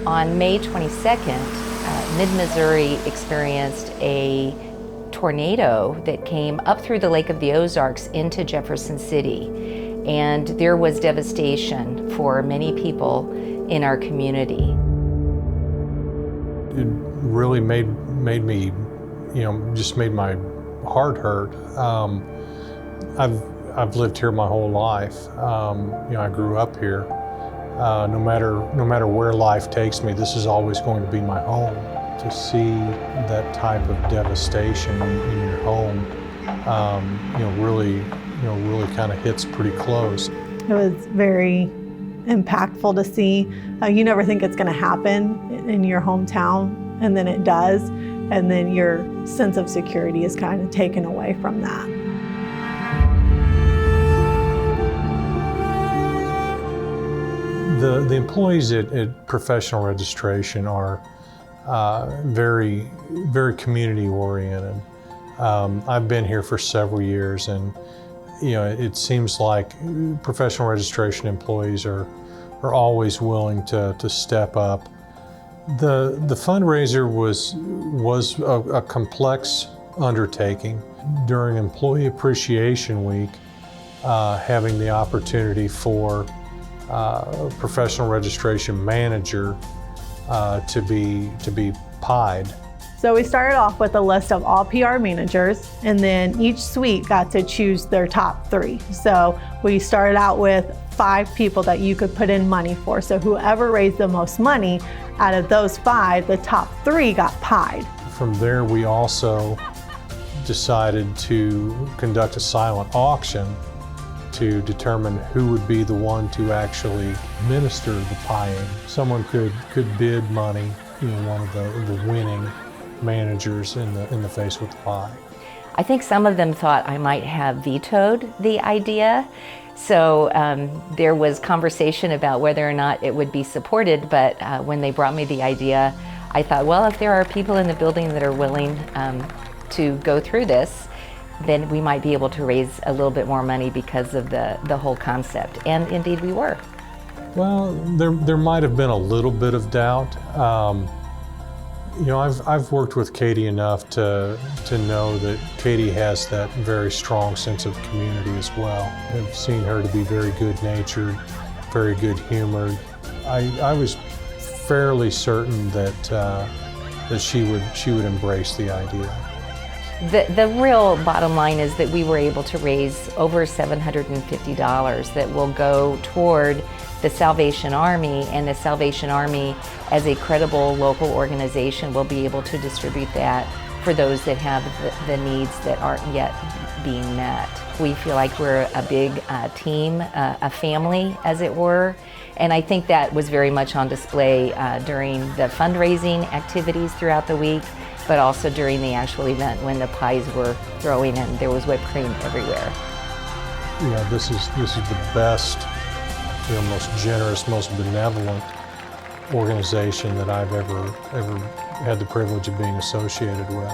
On May 22nd, mid-Missouri experienced a tornado that came up through the Lake of the Ozarks into Jefferson City. And there was devastation for many people in our community. It really made me, just made my heart hurt. I've lived here my whole life. I grew up here. No matter where life takes me, this is always going to be my home. To see that type of devastation in your home, really kind of hits pretty close. It was very impactful to see. You never think it's going to happen in your hometown, and then it does, and then your sense of security is kind of taken away from that. The employees at Professional Registration are very, very community oriented. I've been here for several years, and it seems like Professional Registration employees are always willing to step up. The fundraiser was a complex undertaking. During Employee Appreciation Week, having the opportunity for a Professional Registration manager to be pied. So we started off with a list of all PR managers, and then each suite got to choose their top 3. So we started out with 5 people that you could put in money for. So whoever raised the most money out of those 5, the top 3 got pied. From there, we also decided to conduct a silent auction to determine who would be the one to actually administer the pieing. Someone could bid money, one of the winning managers in the face with the pie. I think some of them thought I might have vetoed the idea. So there was conversation about whether or not it would be supported, but when they brought me the idea, I thought, well, if there are people in the building that are willing to go through this, then we might be able to raise a little bit more money because of the whole concept. And indeed we were. Well, there might have been a little bit of doubt. I've worked with Katie enough to know that Katie has that very strong sense of community as well. I've seen her to be very good-natured, very good-humored. I was fairly certain that she would embrace the idea. The real bottom line is that we were able to raise over $750 that will go toward the Salvation Army, and the Salvation Army, as a credible local organization, will be able to distribute that for those that have the needs that aren't yet being met. We feel like we're a big team, a family, as it were, and I think that was very much on display during the fundraising activities throughout the week, but also during the actual event when the pies were throwing and there was whipped cream everywhere. This is the best, most generous, most benevolent organization that I've ever had the privilege of being associated with.